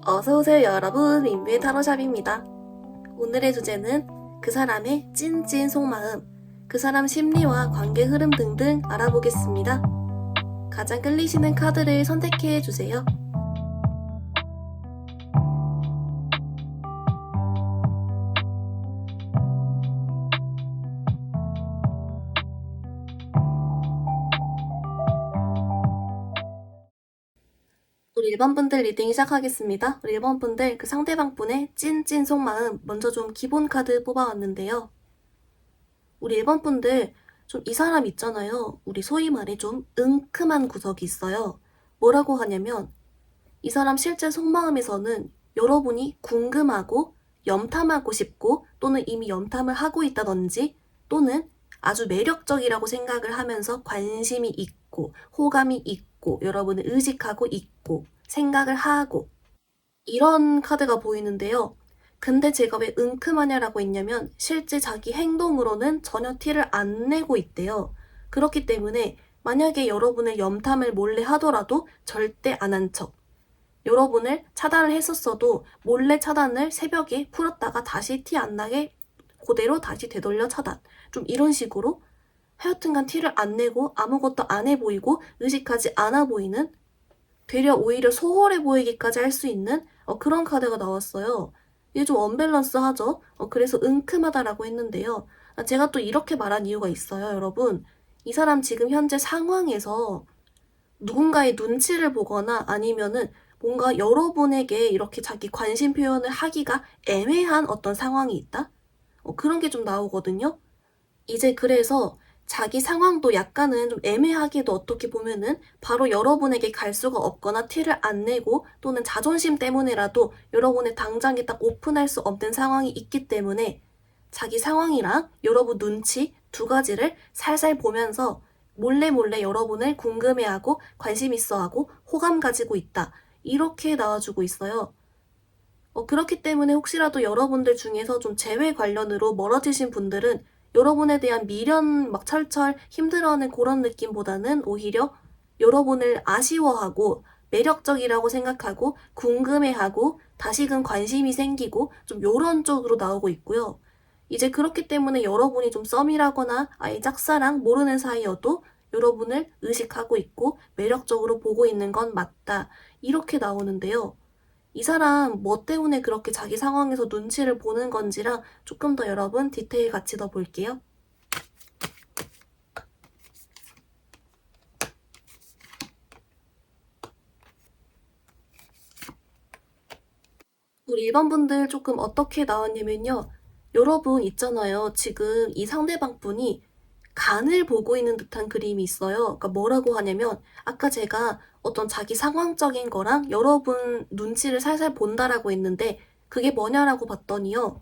어서오세요 여러분, 민비의 타로샵입니다. 오늘의 주제는 그 사람의 찐찐 속마음, 그 사람 심리와 관계 흐름 등등 알아보겠습니다. 가장 끌리시는 카드를 선택해주세요. 우리 1번 분들 리딩 시작하겠습니다. 우리 1번 분들 그 상대방 분의 찐찐 속마음 먼저 좀 기본 카드 뽑아왔는데요. 우리 1번 분들 좀 이 사람 있잖아요. 우리 소위 말해 좀 은큼한 구석이 있어요. 뭐라고 하냐면 이 사람 실제 속마음에서는 여러분이 궁금하고 염탐하고 싶고 또는 이미 염탐을 하고 있다든지 또는 아주 매력적이라고 생각을 하면서 관심이 있고 호감이 있고 여러분을 의식하고 있고 생각을 하고 이런 카드가 보이는데요. 근데 제가 왜 은큼하냐라고 했냐면 실제 자기 행동으로는 전혀 티를 안 내고 있대요. 그렇기 때문에 만약에 여러분을 염탐을 몰래 하더라도 절대 안 한 척. 여러분을 차단을 했었어도 몰래 차단을 새벽에 풀었다가 다시 티 안 나게 그대로 다시 되돌려 차단. 좀 이런 식으로 하여튼간 티를 안 내고 아무것도 안 해 보이고 의식하지 않아 보이는 되려 오히려 소홀해 보이기까지 할 수 있는 그런 카드가 나왔어요. 이게 좀 언밸런스하죠? 그래서 은큼하다라고 했는데요. 제가 또 이렇게 말한 이유가 있어요, 여러분. 이 사람 지금 현재 상황에서 누군가의 눈치를 보거나 아니면은 뭔가 여러분에게 이렇게 자기 관심 표현을 하기가 애매한 어떤 상황이 있다? 그런 게 좀 나오거든요. 이제 그래서 자기 상황도 약간은 좀 애매하게도 어떻게 보면은 바로 여러분에게 갈 수가 없거나 티를 안 내고 또는 자존심 때문에라도 여러분의 당장에 딱 오픈할 수 없는 상황이 있기 때문에 자기 상황이랑 여러분 눈치 두 가지를 살살 보면서 몰래 여러분을 궁금해하고 관심 있어하고 호감 가지고 있다. 이렇게 나와주고 있어요. 그렇기 때문에 혹시라도 여러분들 중에서 좀 재회 관련으로 멀어지신 분들은 여러분에 대한 미련 막 철철 힘들어하는 그런 느낌보다는 오히려 여러분을 아쉬워하고 매력적이라고 생각하고 궁금해하고 다시금 관심이 생기고 좀 요런 쪽으로 나오고 있고요. 이제 그렇기 때문에 여러분이 좀 썸이라거나 아예 짝사랑 모르는 사이여도 여러분을 의식하고 있고 매력적으로 보고 있는 건 맞다. 이렇게 나오는데요. 이 사람 뭐 때문에 그렇게 자기 상황에서 눈치를 보는 건지랑 조금 더 여러분 디테일 같이 더 볼게요. 우리 1번 분들 조금 어떻게 나왔냐면요. 여러분 있잖아요. 지금 이 상대방 분이 간을 보고 있는 듯한 그림이 있어요. 그러니까 뭐라고 하냐면 아까 제가 어떤 자기 상황적인 거랑 여러분 눈치를 살살 본다라고 했는데 그게 뭐냐라고 봤더니요.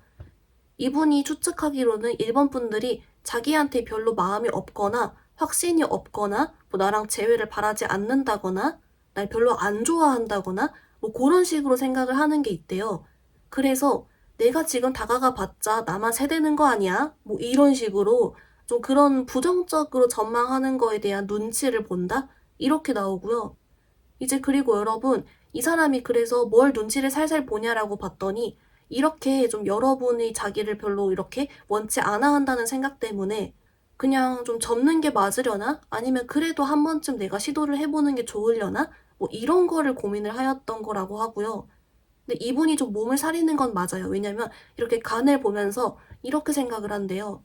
이분이 추측하기로는 1번 분들이 자기한테 별로 마음이 없거나 확신이 없거나 뭐 나랑 재회를 바라지 않는다거나 날 별로 안 좋아한다거나 뭐 그런 식으로 생각을 하는 게 있대요. 그래서 내가 지금 다가가 봤자 나만 세대는 거 아니야? 뭐 이런 식으로 좀 그런 부정적으로 전망하는 거에 대한 눈치를 본다? 이렇게 나오고요. 이제 그리고 여러분 이 사람이 그래서 뭘 눈치를 살살 보냐라고 봤더니 이렇게 좀 여러분이 자기를 별로 이렇게 원치 않아 한다는 생각 때문에 그냥 좀 접는 게 맞으려나? 아니면 그래도 한 번쯤 내가 시도를 해보는 게 좋으려나? 뭐 이런 거를 고민을 하였던 거라고 하고요. 근데 이분이 좀 몸을 사리는 건 맞아요. 왜냐면 이렇게 간을 보면서 이렇게 생각을 한대요.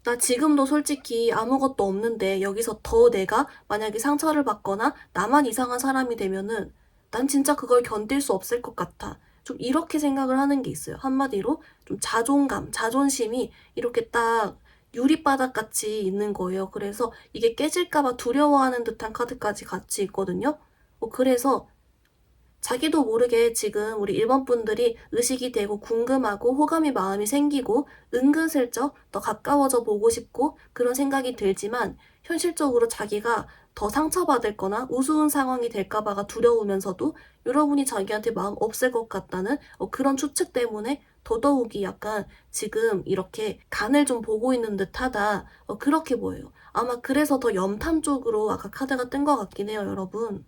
나 지금도 솔직히 아무것도 없는데 여기서 더 내가 만약에 상처를 받거나 나만 이상한 사람이 되면은 난 진짜 그걸 견딜 수 없을 것 같아. 좀 이렇게 생각을 하는 게 있어요. 한마디로 좀 자존감, 자존심이 이렇게 딱 유리바닥 같이 있는 거예요. 그래서 이게 깨질까봐 두려워하는 듯한 카드까지 같이 있거든요. 그래서 자기도 모르게 지금 우리 1번 분들이 의식이 되고 궁금하고 호감이 마음이 생기고 은근슬쩍 더 가까워져 보고 싶고 그런 생각이 들지만 현실적으로 자기가 더 상처받을 거나 우스운 상황이 될까봐가 두려우면서도 여러분이 자기한테 마음 없을 것 같다는 그런 추측 때문에 더더욱이 약간 지금 이렇게 간을 좀 보고 있는 듯하다. 그렇게 보여요. 아마 그래서 더 염탐 쪽으로 아까 카드가 뜬 것 같긴 해요, 여러분.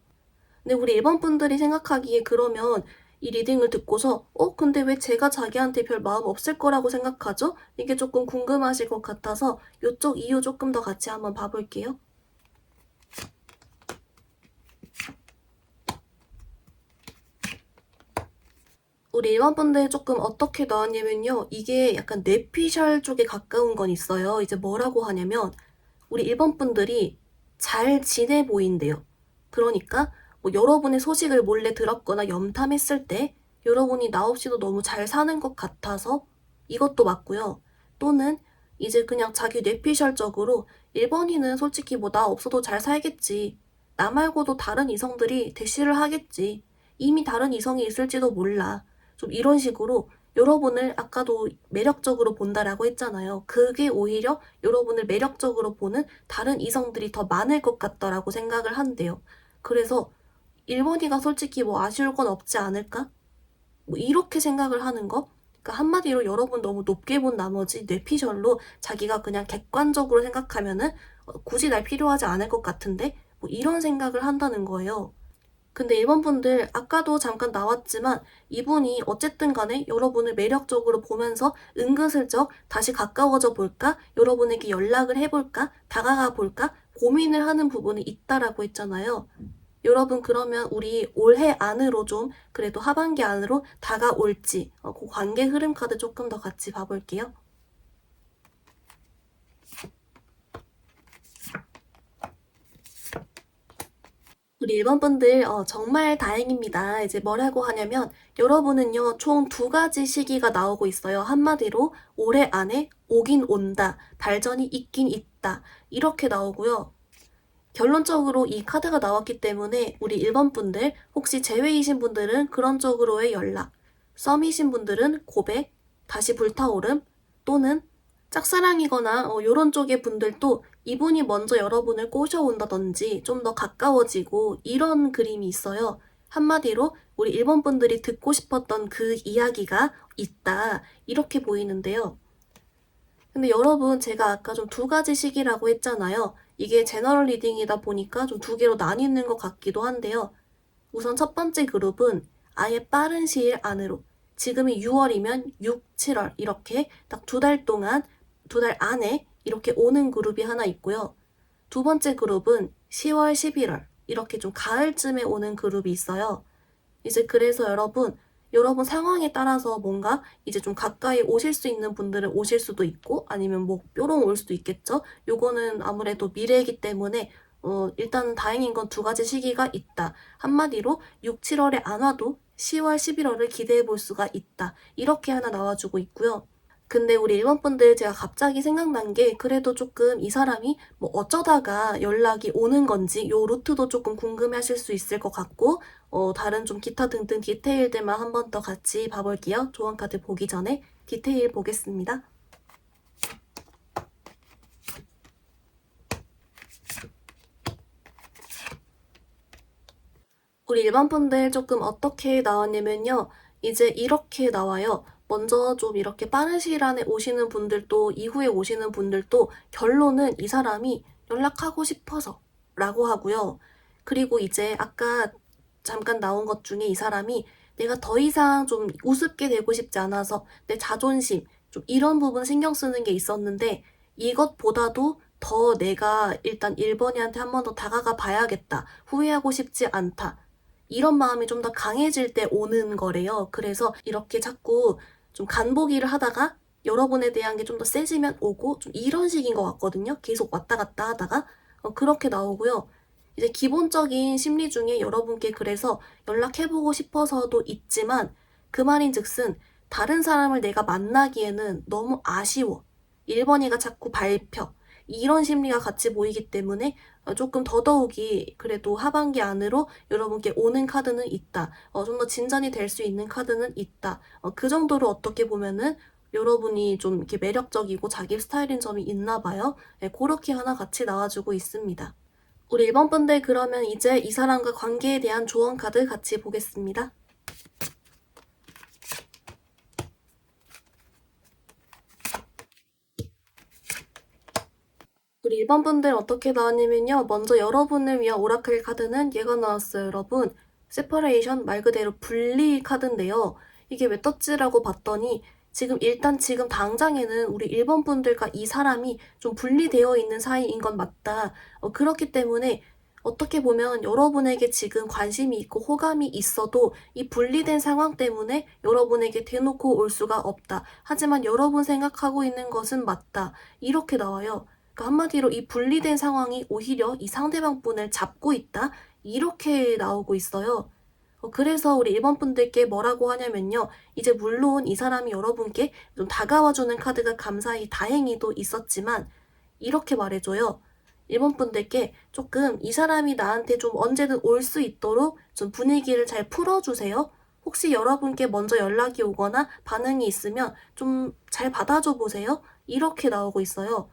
근데 우리 1번 분들이 생각하기에 그러면 이 리딩을 듣고서 근데 왜 제가 자기한테 별 마음 없을 거라고 생각하죠? 이게 조금 궁금하실 것 같아서 이쪽 이유 조금 더 같이 한번 봐볼게요. 우리 일반 분들 조금 어떻게 나왔냐면요. 이게 약간 뇌피셜 쪽에 가까운 건 있어요. 이제 뭐라고 하냐면 우리 일본 분들이 잘 지내 보인대요. 그러니까 뭐 여러분의 소식을 몰래 들었거나 염탐했을 때 여러분이 나 없이도 너무 잘 사는 것 같아서 이것도 맞고요. 또는 이제 그냥 자기 뇌피셜적으로 일본인은 솔직히 뭐 나 없어도 잘 살겠지. 나 말고도 다른 이성들이 대시를 하겠지. 이미 다른 이성이 있을지도 몰라. 좀 이런 식으로 여러분을 아까도 매력적으로 본다라고 했잖아요. 그게 오히려 여러분을 매력적으로 보는 다른 이성들이 더 많을 것 같다라고 생각을 한대요. 그래서 일본이가 솔직히 뭐 아쉬울 건 없지 않을까? 뭐 이렇게 생각을 하는 거? 그러니까 한마디로 여러분 너무 높게 본 나머지 뇌피셜로 자기가 그냥 객관적으로 생각하면은 굳이 날 필요하지 않을 것 같은데 뭐 이런 생각을 한다는 거예요. 근데 일본 분들 아까도 잠깐 나왔지만 이분이 어쨌든 간에 여러분을 매력적으로 보면서 은근슬쩍 다시 가까워져 볼까? 여러분에게 연락을 해볼까? 다가가 볼까? 고민을 하는 부분이 있다라고 했잖아요. 여러분 그러면 우리 올해 안으로 좀 그래도 하반기 안으로 다가올지 그 관계 흐름 카드 조금 더 같이 봐볼게요. 우리 일본 분들 정말 다행입니다. 이제 뭐라고 하냐면 여러분은요 총 2가지 시기가 나오고 있어요. 한마디로 올해 안에 오긴 온다. 발전이 있긴 있다. 이렇게 나오고요. 결론적으로 이 카드가 나왔기 때문에 우리 일본 분들 혹시 제외이신 분들은 그런 쪽으로의 연락, 썸이신 분들은 고백, 다시 불타오름 또는 짝사랑이거나 요런 쪽의 분들도 이분이 먼저 여러분을 꼬셔온다든지 좀 더 가까워지고 이런 그림이 있어요. 한마디로 우리 일본 분들이 듣고 싶었던 그 이야기가 있다. 이렇게 보이는데요. 근데 여러분 제가 아까 좀 2가지 시기라고 했잖아요. 이게 제너럴 리딩이다 보니까 좀 2개로 나뉘는 것 같기도 한데요. 우선 첫 번째 그룹은 아예 빠른 시일 안으로 지금이 6월이면 6, 7월 이렇게 딱 2달 동안 2달 안에 이렇게 오는 그룹이 하나 있고요. 두 번째 그룹은 10월, 11월 이렇게 좀 가을쯤에 오는 그룹이 있어요. 이제 그래서 여러분 상황에 따라서 뭔가 이제 좀 가까이 오실 수 있는 분들은 오실 수도 있고 아니면 뭐 뾰롱 올 수도 있겠죠. 요거는 아무래도 미래이기 때문에 일단 다행인 건 2가지 시기가 있다. 한마디로 6, 7월에 안 와도 10월, 11월을 기대해 볼 수가 있다. 이렇게 하나 나와주고 있고요. 근데 우리 일본 분들 제가 갑자기 생각난 게 그래도 조금 이 사람이 뭐 어쩌다가 연락이 오는 건지 요 루트도 조금 궁금해 하실 수 있을 것 같고 다른 좀 기타 등등 디테일들만 한 번 더 같이 봐볼게요. 조언 카드 보기 전에 디테일 보겠습니다. 우리 일반 분들 조금 어떻게 나왔냐면요. 이제 이렇게 나와요. 먼저 좀 이렇게 빠른 시일 안에 오시는 분들도 이후에 오시는 분들도 결론은 이 사람이 연락하고 싶어서 라고 하고요. 그리고 이제 아까 잠깐 나온 것 중에 이 사람이 내가 더 이상 좀 우습게 되고 싶지 않아서 내 자존심 좀 이런 부분 신경 쓰는 게 있었는데 이것보다도 더 내가 일단 1번이한테 한 번 더 다가가 봐야겠다. 후회하고 싶지 않다. 이런 마음이 좀 더 강해질 때 오는 거래요. 그래서 이렇게 자꾸 좀 간보기를 하다가 여러분에 대한 게 좀 더 세지면 오고 좀 이런 식인 것 같거든요. 계속 왔다 갔다 하다가 그렇게 나오고요. 이제 기본적인 심리 중에 여러분께 그래서 연락해보고 싶어서도 있지만 그 말인즉슨 다른 사람을 내가 만나기에는 너무 아쉬워. 1번이가 자꾸 밟혀. 이런 심리가 같이 보이기 때문에 조금 더더욱이 그래도 하반기 안으로 여러분께 오는 카드는 있다. 좀 더 진전이 될 수 있는 카드는 있다. 그 정도로 어떻게 보면은 여러분이 좀 이렇게 매력적이고 자기 스타일인 점이 있나 봐요. 네, 그렇게 하나 같이 나와주고 있습니다. 우리 1번 분들 그러면 이제 이 사람과 관계에 대한 조언 카드 같이 보겠습니다. 우리 1번 분들 어떻게 나왔냐면요. 먼저 여러분을 위한 오라클 카드는 얘가 나왔어요, 여러분. separation 말 그대로 분리 카드인데요. 이게 왜 떴지라고 봤더니 지금 당장에는 우리 1번 분들과 이 사람이 좀 분리되어 있는 사이인 건 맞다. 그렇기 때문에 어떻게 보면 여러분에게 지금 관심이 있고 호감이 있어도 이 분리된 상황 때문에 여러분에게 대놓고 올 수가 없다. 하지만 여러분 생각하고 있는 것은 맞다. 이렇게 나와요. 그러니까 한마디로 이 분리된 상황이 오히려 이 상대방 분을 잡고 있다. 이렇게 나오고 있어요. 그래서 우리 1번 분들께 뭐라고 하냐면요. 이제 물론 이 사람이 여러분께 좀 다가와주는 카드가 감사히 다행히도 있었지만 이렇게 말해줘요. 1번 분들께 조금 이 사람이 나한테 좀 언제든 올 수 있도록 좀 분위기를 잘 풀어주세요. 혹시 여러분께 먼저 연락이 오거나 반응이 있으면 좀 잘 받아줘 보세요. 이렇게 나오고 있어요.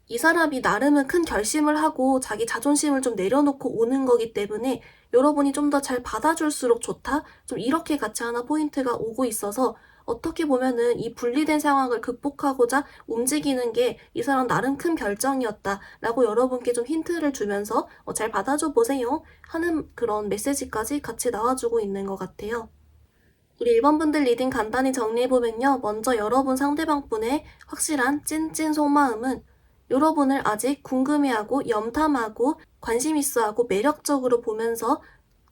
이 사람이 나름은 큰 결심을 하고 자기 자존심을 좀 내려놓고 오는 거기 때문에 여러분이 좀 더 잘 받아줄수록 좋다? 좀 이렇게 같이 하나 포인트가 오고 있어서 어떻게 보면은 이 분리된 상황을 극복하고자 움직이는 게 이 사람 나름 큰 결정이었다 라고 여러분께 좀 힌트를 주면서 잘 받아줘 보세요 하는 그런 메시지까지 같이 나와주고 있는 것 같아요. 우리 1번 분들 리딩 간단히 정리해보면요. 먼저 여러분 상대방 분의 확실한 찐찐 속마음은 여러분을 아직 궁금해하고 염탐하고 관심 있어하고 매력적으로 보면서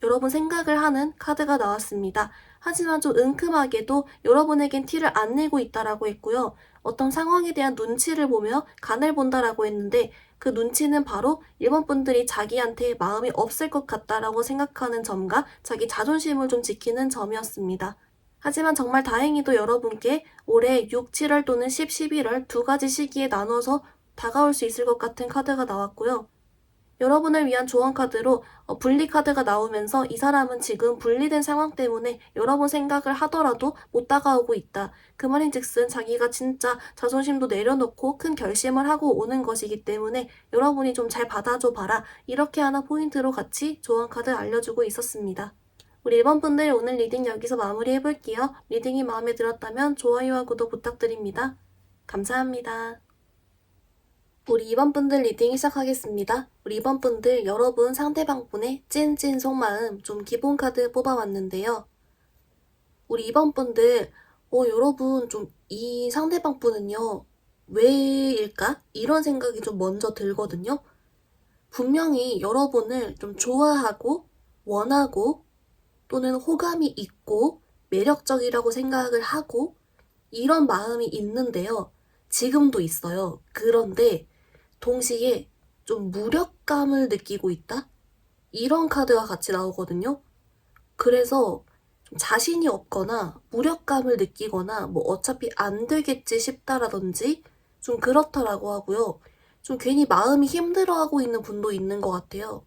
여러분 생각을 하는 카드가 나왔습니다. 하지만 좀 은큼하게도 여러분에겐 티를 안 내고 있다라고 했고요. 어떤 상황에 대한 눈치를 보며 간을 본다라고 했는데 그 눈치는 바로 1번 분들이 자기한테 마음이 없을 것 같다라고 생각하는 점과 자기 자존심을 좀 지키는 점이었습니다. 하지만 정말 다행히도 여러분께 올해 6, 7월 또는 10, 11월 두 가지 시기에 나눠서 다가올 수 있을 것 같은 카드가 나왔고요. 여러분을 위한 조언 카드로 분리 카드가 나오면서 이 사람은 지금 분리된 상황 때문에 여러분 생각을 하더라도 못 다가오고 있다. 그 말인즉슨 자기가 진짜 자존심도 내려놓고 큰 결심을 하고 오는 것이기 때문에 여러분이 좀 잘 받아줘 봐라. 이렇게 하나 포인트로 같이 조언 카드 알려주고 있었습니다. 우리 1번 분들 오늘 리딩 여기서 마무리해볼게요. 리딩이 마음에 들었다면 좋아요와 구독 부탁드립니다. 감사합니다. 우리 2번 분들 리딩 시작하겠습니다. 우리 2번 분들 여러분 상대방 분의 찐찐 속마음 좀 기본 카드 뽑아왔는데요. 우리 2번 분들 여러분 좀 이 상대방 분은요 왜일까? 이런 생각이 좀 먼저 들거든요. 분명히 여러분을 좀 좋아하고 원하고 또는 호감이 있고 매력적이라고 생각을 하고 이런 마음이 있는데요. 지금도 있어요. 그런데 동시에 좀 무력감을 느끼고 있다? 이런 카드가 같이 나오거든요. 그래서 좀 자신이 없거나 무력감을 느끼거나 뭐 어차피 안 되겠지 싶다라든지 좀 그렇더라고 하고요. 좀 괜히 마음이 힘들어하고 있는 분도 있는 것 같아요.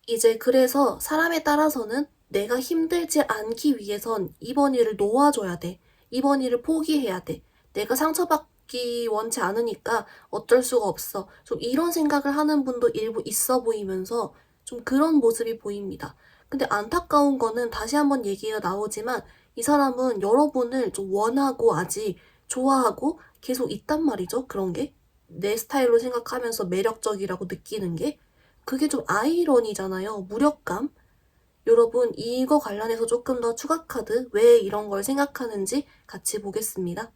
이제 그래서 사람에 따라서는 내가 힘들지 않기 위해선 이번 일을 놓아줘야 돼. 이번 일을 포기해야 돼. 내가 상처받기 원치 않으니까 어쩔 수가 없어. 좀 이런 생각을 하는 분도 일부 있어 보이면서 좀 그런 모습이 보입니다. 근데 안타까운 거는 다시 한번 얘기가 나오지만 이 사람은 여러분을 좀 원하고 아직 좋아하고 계속 있단 말이죠. 그런 게. 내 스타일로 생각하면서 매력적이라고 느끼는 게. 그게 좀 아이러니잖아요. 무력감. 여러분 이거 관련해서 조금 더 추가 카드 왜 이런 걸 생각하는지 같이 보겠습니다.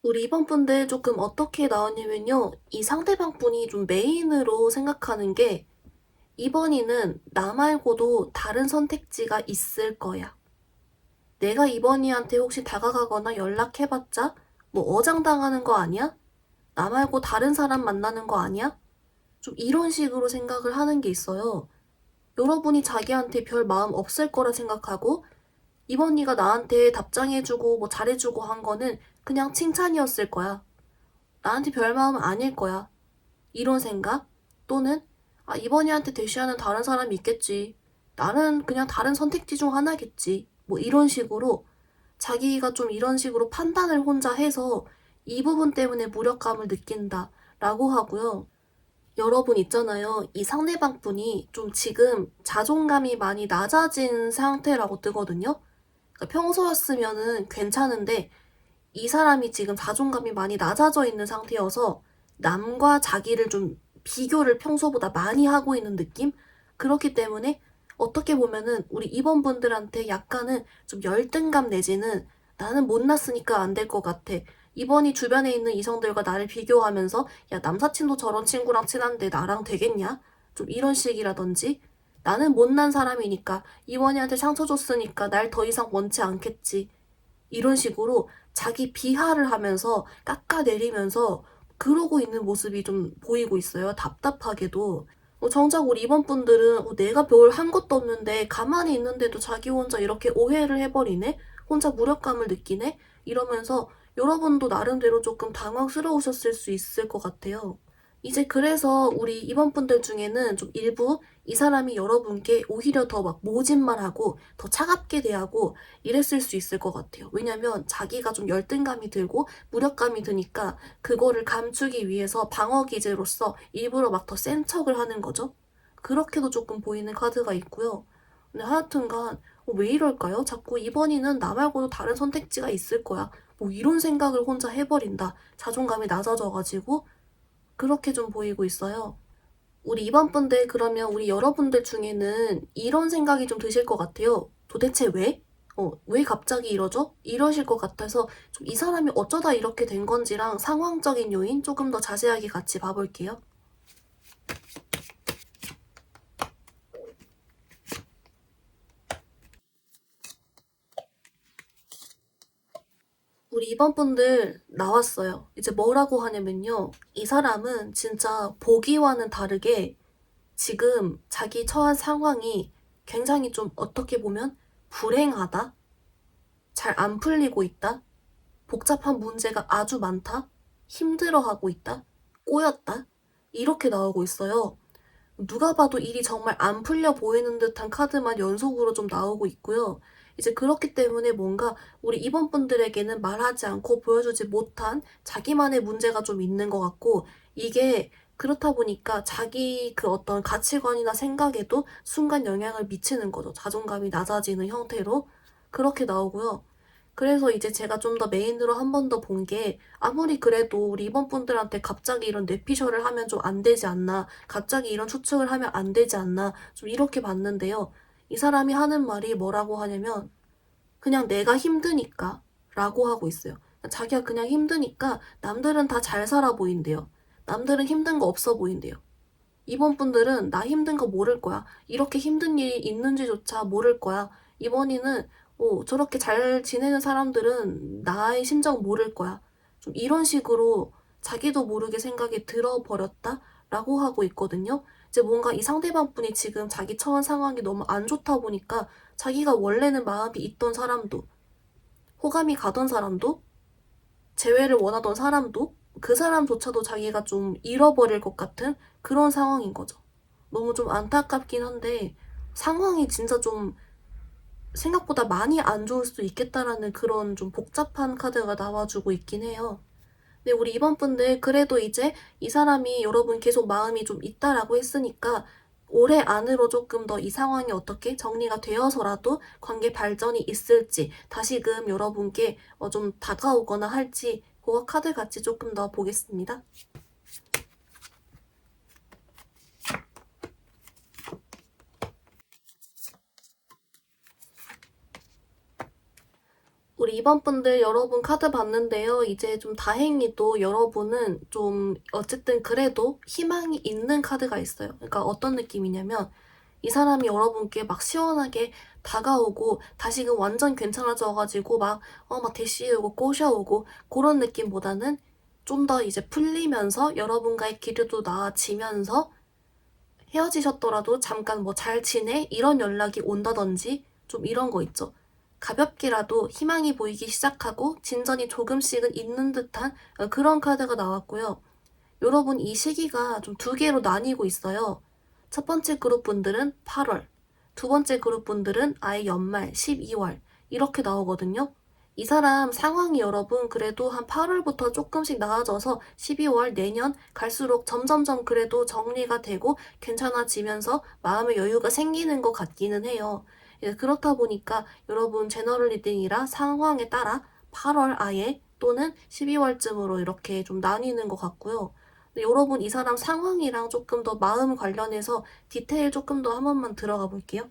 우리 2번 분들 조금 어떻게 나왔냐면요. 이 상대방 분이 좀 메인으로 생각하는 게 2번이는 나 말고도 다른 선택지가 있을 거야. 내가 2번이한테 혹시 다가가거나 연락해봤자 뭐 어장당하는 거 아니야? 나 말고 다른 사람 만나는 거 아니야? 좀 이런 식으로 생각을 하는 게 있어요. 여러분이 자기한테 별 마음 없을 거라 생각하고 이번이가 나한테 답장해주고 뭐 잘해주고 한 거는 그냥 칭찬이었을 거야. 나한테 별 마음은 아닐 거야. 이런 생각? 또는 이번이한테 대시하는 다른 사람이 있겠지. 나는 그냥 다른 선택지 중 하나겠지. 뭐 이런 식으로 자기가 좀 이런 식으로 판단을 혼자 해서 이 부분 때문에 무력감을 느낀다 라고 하고요. 여러분 있잖아요. 이 상대방 분이 좀 지금 자존감이 많이 낮아진 상태라고 뜨거든요. 그러니까 평소였으면은 괜찮은데 이 사람이 지금 자존감이 많이 낮아져 있는 상태여서 남과 자기를 좀 비교를 평소보다 많이 하고 있는 느낌? 그렇기 때문에 어떻게 보면은 우리 2번 분들한테 약간은 좀 열등감 내지는 나는 못났으니까 안 될 것 같아. 2번이 주변에 있는 이성들과 나를 비교하면서 야, 남사친도 저런 친구랑 친한데 나랑 되겠냐? 좀 이런 식이라든지 나는 못난 사람이니까 2번이한테 상처 줬으니까 날 더 이상 원치 않겠지. 이런 식으로 자기 비하를 하면서 깎아내리면서 그러고 있는 모습이 좀 보이고 있어요. 답답하게도. 정작 우리 이번 분들은 내가 뭘 한 것도 없는데 가만히 있는데도 자기 혼자 이렇게 오해를 해버리네? 혼자 무력감을 느끼네? 이러면서 여러분도 나름대로 조금 당황스러우셨을 수 있을 것 같아요. 이제 그래서 우리 이번 분들 중에는 좀 일부 이 사람이 여러분께 오히려 더 막 모진만 하고 더 차갑게 대하고 이랬을 수 있을 것 같아요. 왜냐면 자기가 좀 열등감이 들고 무력감이 드니까 그거를 감추기 위해서 방어 기제로서 일부러 막 더 센 척을 하는 거죠. 그렇게도 조금 보이는 카드가 있고요. 근데 하여튼간 왜 이럴까요? 자꾸 이번이는 나 말고도 다른 선택지가 있을 거야. 뭐 이런 생각을 혼자 해버린다. 자존감이 낮아져가지고 그렇게 좀 보이고 있어요. 우리 이번 분들 그러면 우리 여러분들 중에는 이런 생각이 좀 드실 것 같아요. 도대체 왜? 왜 갑자기 이러죠? 이러실 것 같아서 좀 이 사람이 어쩌다 이렇게 된 건지랑 상황적인 요인 조금 더 자세하게 같이 봐볼게요. 우리 이번 분들 나왔어요. 이제 뭐라고 하냐면요. 이 사람은 진짜 보기와는 다르게 지금 자기 처한 상황이 굉장히 좀 어떻게 보면 불행하다? 잘 안 풀리고 있다? 복잡한 문제가 아주 많다? 힘들어하고 있다? 꼬였다? 이렇게 나오고 있어요. 누가 봐도 일이 정말 안 풀려 보이는 듯한 카드만 연속으로 좀 나오고 있고요. 이제 그렇기 때문에 뭔가 우리 이번 분들에게는 말하지 않고 보여주지 못한 자기만의 문제가 좀 있는 것 같고, 이게 그렇다 보니까 자기 그 어떤 가치관이나 생각에도 순간 영향을 미치는 거죠. 자존감이 낮아지는 형태로. 그렇게 나오고요. 그래서 이제 제가 좀 더 메인으로 한 번 더 본 게 아무리 그래도 우리 이번 분들한테 갑자기 이런 뇌피셜을 하면 좀 안 되지 않나, 갑자기 이런 추측을 하면 안 되지 않나, 좀 이렇게 봤는데요. 이 사람이 하는 말이 뭐라고 하냐면 그냥 내가 힘드니까 라고 하고 있어요. 자기가 그냥 힘드니까 남들은 다 잘 살아 보인대요. 남들은 힘든 거 없어 보인대요. 이번 분들은 나 힘든 거 모를 거야. 이렇게 힘든 일이 있는지조차 모를 거야. 이번에는 저렇게 잘 지내는 사람들은 나의 심정 모를 거야. 좀 이런 식으로 자기도 모르게 생각이 들어버렸다라고 하고 있거든요. 이제 뭔가 이 상대방 분이 지금 자기 처한 상황이 너무 안 좋다 보니까 자기가 원래는 마음이 있던 사람도, 호감이 가던 사람도, 재회를 원하던 사람도, 그 사람조차도 자기가 좀 잃어버릴 것 같은 그런 상황인 거죠. 너무 좀 안타깝긴 한데 상황이 진짜 좀 생각보다 많이 안 좋을 수도 있겠다라는 그런 좀 복잡한 카드가 나와주고 있긴 해요. 근데 우리 이번 분들 그래도 이제 이 사람이 여러분 계속 마음이 좀 있다라고 했으니까 올해 안으로 조금 더 이 상황이 어떻게 정리가 되어서라도 관계 발전이 있을지 다시금 여러분께 좀 다가오거나 할지 그거 카드 같이 조금 더 보겠습니다. 우리 이번 분들 여러분 카드 봤는데요. 이제 좀 다행히도 여러분은 좀 어쨌든 그래도 희망이 있는 카드가 있어요. 그러니까 어떤 느낌이냐면 이 사람이 여러분께 막 시원하게 다가오고 다시금 완전 괜찮아져가지고 막 대시오고 꼬셔오고 그런 느낌보다는 좀 더 이제 풀리면서 여러분과의 기류도 나아지면서 헤어지셨더라도 잠깐 뭐 잘 지내? 이런 연락이 온다든지 좀 이런 거 있죠. 가볍게라도 희망이 보이기 시작하고 진전이 조금씩은 있는 듯한 그런 카드가 나왔고요. 여러분 이 시기가 좀 두 개로 나뉘고 있어요. 첫 번째 그룹 분들은 8월, 두 번째 그룹 분들은 아예 연말 12월 이렇게 나오거든요. 이 사람 상황이 여러분 그래도 한 8월부터 조금씩 나아져서 12월 내년 갈수록 점점점 그래도 정리가 되고 괜찮아지면서 마음의 여유가 생기는 것 같기는 해요. 그렇다 보니까 여러분 제너럴 리딩이라 상황에 따라 8월 아예 또는 12월쯤으로 이렇게 좀 나뉘는 것 같고요. 근데 여러분 이 사람 상황이랑 조금 더 마음 관련해서 디테일 조금 더 한 번만 들어가 볼게요.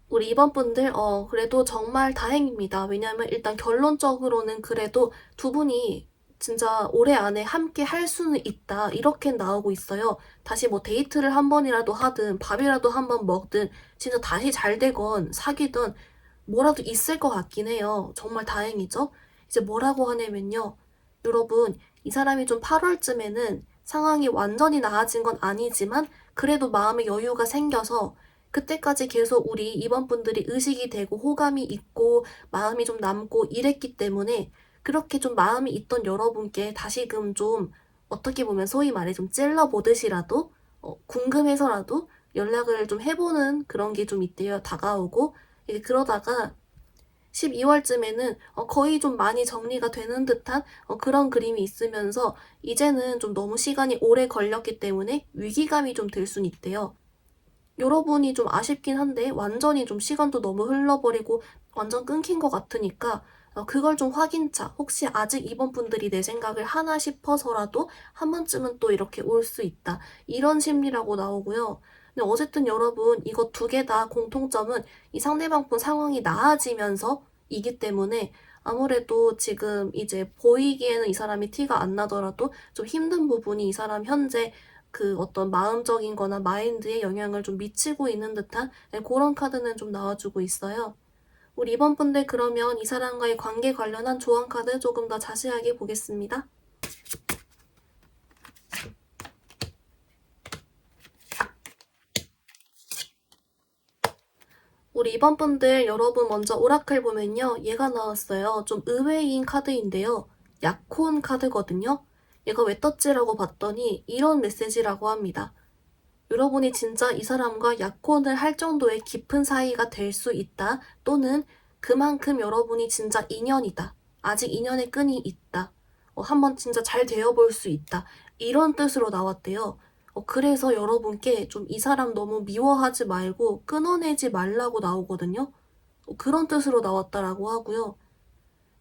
우리 2번 분들, 그래도 정말 다행입니다. 왜냐면 일단 결론적으로는 그래도 두 분이 진짜 올해 안에 함께 할 수는 있다. 이렇게 나오고 있어요. 다시 뭐 데이트를 한 번이라도 하든 밥이라도 한 번 먹든 진짜 다시 잘 되건 사귀든 뭐라도 있을 것 같긴 해요. 정말 다행이죠? 이제 뭐라고 하냐면요. 여러분, 이 사람이 좀 8월쯤에는 상황이 완전히 나아진 건 아니지만 그래도 마음의 여유가 생겨서 그때까지 계속 우리 이번 분들이 의식이 되고 호감이 있고 마음이 좀 남고 이랬기 때문에 그렇게 좀 마음이 있던 여러분께 다시금 좀 어떻게 보면 소위 말해 좀 찔러보듯이라도 궁금해서라도 연락을 좀 해보는 그런 게 좀 있대요. 다가오고 그러다가 12월쯤에는 거의 좀 많이 정리가 되는 듯한 그런 그림이 있으면서 이제는 좀 너무 시간이 오래 걸렸기 때문에 위기감이 좀 들 순 있대요. 여러분이 좀 아쉽긴 한데 완전히 좀 시간도 너무 흘러버리고 완전 끊긴 것 같으니까 그걸 좀 확인차. 혹시 아직 이번 분들이 내 생각을 하나 싶어서라도 한 번쯤은 또 이렇게 올 수 있다. 이런 심리라고 나오고요. 근데 어쨌든 여러분 이거 두 개 다 공통점은 이 상대방 분 상황이 나아지면서 이기 때문에 아무래도 지금 이제 보이기에는 이 사람이 티가 안 나더라도 좀 힘든 부분이 이 사람 현재 그 어떤 마음적인 거나 마인드에 영향을 좀 미치고 있는 듯한 그런 카드는 좀 나와주고 있어요. 우리 이번 분들 그러면 이 사람과의 관계 관련한 조언 카드 조금 더 자세하게 보겠습니다. 우리 이번 분들 여러분 먼저 오라클 보면요. 얘가 나왔어요. 좀 의외인 카드인데요. 약혼 카드거든요. 얘가 왜 떴지라고 봤더니 이런 메시지라고 합니다. 여러분이 진짜 이 사람과 약혼을 할 정도의 깊은 사이가 될 수 있다. 또는 그만큼 여러분이 진짜 인연이다. 아직 인연의 끈이 있다. 한번 진짜 잘 되어볼 수 있다. 이런 뜻으로 나왔대요. 그래서 여러분께 좀 이 사람 너무 미워하지 말고 끊어내지 말라고 나오거든요. 그런 뜻으로 나왔다라고 하고요.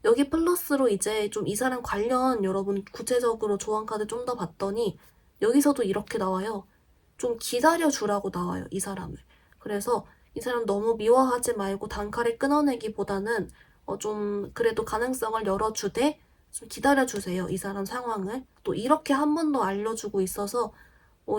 여기 플러스로 이제 좀 이 사람 관련 여러분 구체적으로 조언 카드 좀 더 봤더니 여기서도 이렇게 나와요. 좀 기다려주라고 나와요, 이 사람을. 그래서 이 사람 너무 미워하지 말고 단칼에 끊어내기보다는 좀 그래도 가능성을 열어주되 좀 기다려주세요, 이 사람 상황을. 또 이렇게 한 번 더 알려주고 있어서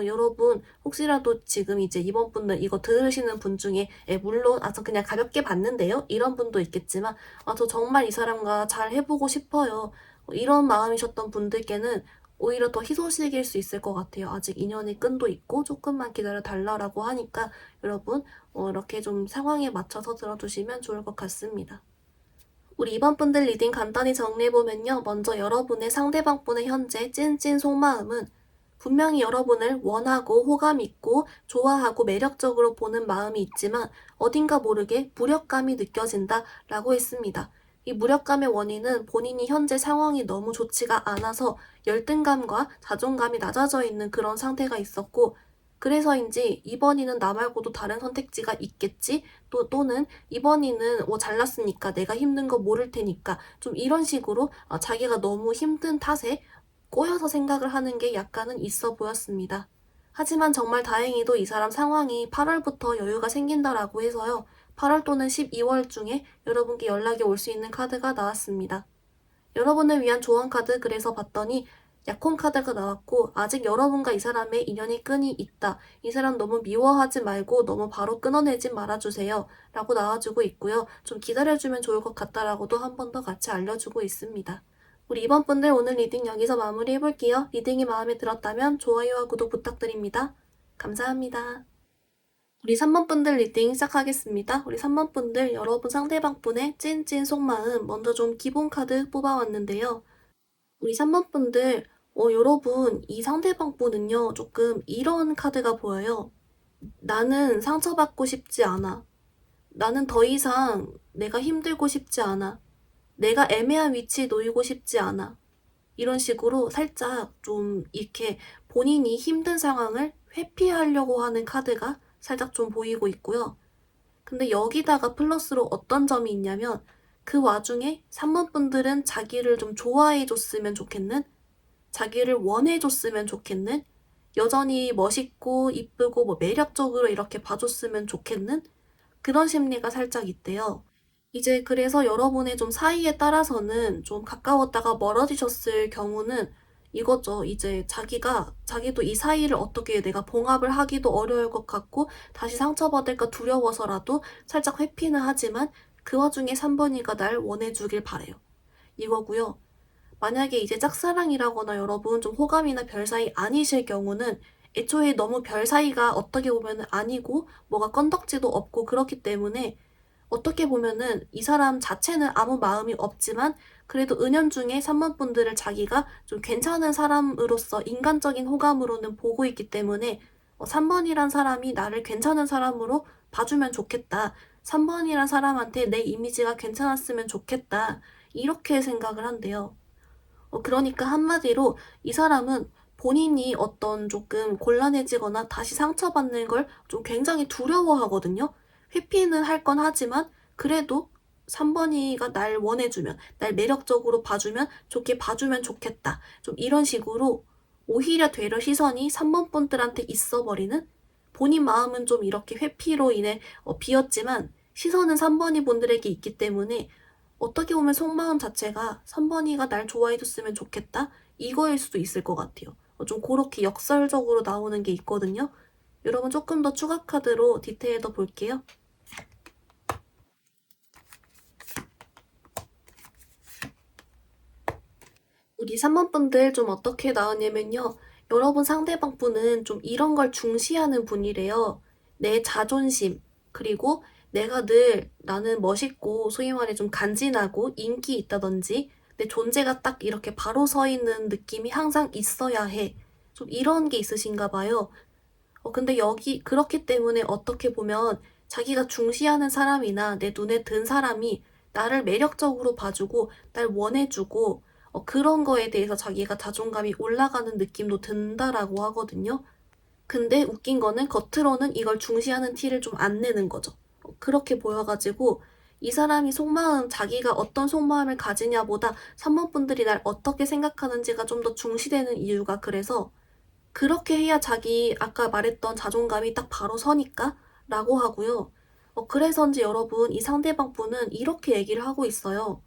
여러분 혹시라도 지금 이제 이번 분들 이거 들으시는 분 중에 물론 저 그냥 가볍게 봤는데요 이런 분도 있겠지만 저 정말 이 사람과 잘 해보고 싶어요 이런 마음이셨던 분들께는 오히려 더 희소식일 수 있을 것 같아요. 아직 인연의 끈도 있고 조금만 기다려 달라고 하니까 여러분 이렇게 좀 상황에 맞춰서 들어주시면 좋을 것 같습니다. 우리 이번 분들 리딩 간단히 정리해보면요. 먼저 여러분의 상대방 분의 현재 찐찐 속마음은 분명히 여러분을 원하고 호감 있고 좋아하고 매력적으로 보는 마음이 있지만 어딘가 모르게 무력감이 느껴진다 라고 했습니다. 이 무력감의 원인은 본인이 현재 상황이 너무 좋지가 않아서 열등감과 자존감이 낮아져 있는 그런 상태가 있었고 그래서인지 이번이는 나 말고도 다른 선택지가 있겠지? 또는 이번이는 잘났으니까 내가 힘든 거 모를 테니까 좀 이런 식으로 자기가 너무 힘든 탓에 꼬여서 생각을 하는 게 약간은 있어 보였습니다. 하지만 정말 다행히도 이 사람 상황이 8월부터 여유가 생긴다라고 해서요. 8월 또는 12월 중에 여러분께 연락이 올 수 있는 카드가 나왔습니다. 여러분을 위한 조언 카드 그래서 봤더니 약혼 카드가 나왔고 아직 여러분과 이 사람의 인연의 끈이 있다. 이 사람 너무 미워하지 말고 너무 바로 끊어내지 말아주세요. 라고 나와주고 있고요. 좀 기다려주면 좋을 것 같다라고도 한 번 더 같이 알려주고 있습니다. 우리 이번 분들 오늘 리딩 여기서 마무리해볼게요. 리딩이 마음에 들었다면 좋아요와 구독 부탁드립니다. 감사합니다. 우리 3번 분들 리딩 시작하겠습니다. 우리 3번 분들 여러분 상대방 분의 찐찐 속마음 먼저 좀 기본 카드 뽑아왔는데요. 우리 3번 분들 여러분 이 상대방 분은요 조금 이런 카드가 보여요. 나는 상처받고 싶지 않아. 나는 더 이상 내가 힘들고 싶지 않아. 내가 애매한 위치에 놓이고 싶지 않아. 이런 식으로 살짝 좀 이렇게 본인이 힘든 상황을 회피하려고 하는 카드가 살짝 좀 보이고 있고요. 근데 여기다가 플러스로 어떤 점이 있냐면 그 와중에 3번 분들은 자기를 좀 좋아해줬으면 좋겠는, 자기를 원해줬으면 좋겠는, 여전히 멋있고 이쁘고 뭐 매력적으로 이렇게 봐줬으면 좋겠는 그런 심리가 살짝 있대요. 이제 그래서 여러분의 좀 사이에 따라서는 좀 가까웠다가 멀어지셨을 경우는 이거죠. 이제 자기도 이 사이를 어떻게 내가 봉합을 하기도 어려울 것 같고 다시 상처받을까 두려워서라도 살짝 회피는 하지만 그 와중에 3번이가 날 원해주길 바래요. 이거고요. 만약에 이제 짝사랑이라거나 여러분 좀 호감이나 별 사이 아니실 경우는 애초에 너무 별 사이가 어떻게 보면 아니고 뭐가 건덕지도 없고 그렇기 때문에 어떻게 보면은 이 사람 자체는 아무 마음이 없지만 그래도 은연중에 3번 분들을 자기가 좀 괜찮은 사람으로서 인간적인 호감으로는 보고 있기 때문에 3번이란 사람이 나를 괜찮은 사람으로 봐주면 좋겠다. 3번이란 사람한테 내 이미지가 괜찮았으면 좋겠다. 이렇게 생각을 한대요. 그러니까 한마디로 이 사람은 본인이 어떤 조금 곤란해지거나 다시 상처받는 걸 좀 굉장히 두려워하거든요. 회피는 할 건 하지만 그래도 3번이가 날 원해주면, 날 매력적으로 봐주면, 좋게 봐주면 좋겠다. 좀 이런 식으로 오히려 되려 시선이 3번 분들한테 있어버리는, 본인 마음은 좀 이렇게 회피로 인해 비었지만 시선은 3번이 분들에게 있기 때문에 어떻게 보면 속마음 자체가 3번이가 날 좋아해줬으면 좋겠다? 이거일 수도 있을 것 같아요. 좀 그렇게 역설적으로 나오는 게 있거든요. 여러분 조금 더 추가 카드로 디테일 더 볼게요. 우리 3번 분들 좀 어떻게 나왔냐면요. 여러분 상대방 분은 좀 이런 걸 중시하는 분이래요. 내 자존심, 그리고 내가 늘 나는 멋있고 소위 말해 좀 간지나고 인기 있다든지 내 존재가 딱 이렇게 바로 서 있는 느낌이 항상 있어야 해. 좀 이런 게 있으신가 봐요. 근데 그렇기 때문에 어떻게 보면 자기가 중시하는 사람이나 내 눈에 든 사람이 나를 매력적으로 봐주고, 날 원해주고, 그런 거에 대해서 자기가 자존감이 올라가는 느낌도 든다라고 하거든요. 근데 웃긴 거는 겉으로는 이걸 중시하는 티를 좀 안 내는 거죠. 그렇게 보여가지고, 이 사람이 자기가 어떤 속마음을 가지냐보다 3번 분들이 날 어떻게 생각하는지가 좀 더 중시되는 이유가 그래서 그렇게 해야 자기 아까 말했던 자존감이 딱 바로 서니까 라고 하고요. 그래서인지 여러분 이 상대방 분은 이렇게 얘기를 하고 있어요.